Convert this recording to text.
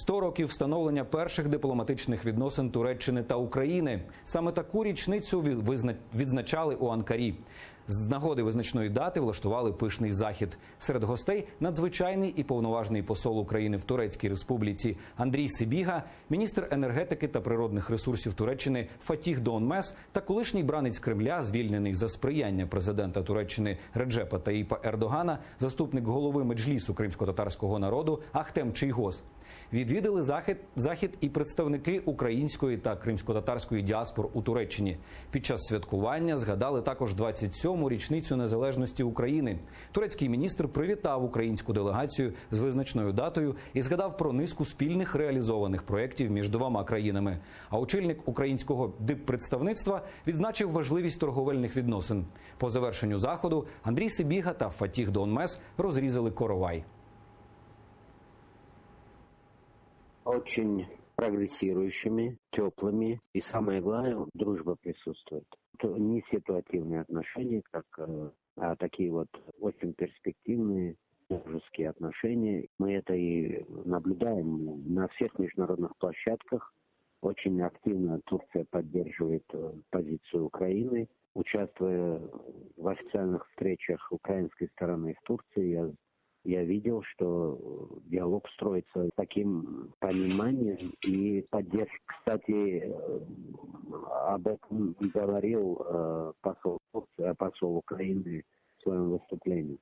100 років встановлення перших дипломатичних відносин Туреччини та України. Саме таку річницю відзначали у Анкарі. З нагоди визначної дати влаштували пишний захід. Серед гостей надзвичайний і повноважний посол України в Турецькій Республіці Андрій Сибіга, міністр енергетики та природних ресурсів Туреччини Фатіх Doğanmez та колишній бранець Кремля, звільнений за сприяння президента Туреччини Реджепа Таїпа Ердогана, заступник голови Меджлісу кримсько-татарського народу Ахтем Чийгоз. Відвідали захід і представники української та кримсько-татарської діаспор у Туреччині. Під час святкування згадали також 27-му річницю незалежності України. Турецький міністр привітав українську делегацію з визначною датою і згадав про низку спільних реалізованих проєктів між двома країнами. А очільник українського диппредставництва відзначив важливість торговельних відносин. По завершенню заходу Андрій Сибіга та Фатіх Doğanmez розрізали коровай. Очень прогрессирующими, теплыми, и самое главное, дружба присутствует. Не ситуативные отношения, а такие вот очень перспективные дружеские отношения. Мы это и наблюдаем на всех международных площадках. Очень активно Турция поддерживает позицию Украины. Участвуя в официальных встречах украинской стороны в Турции, я видел, что диалог строится с таким пониманием и поддержкой. Кстати, об этом говорил посол Украины в своем выступлении.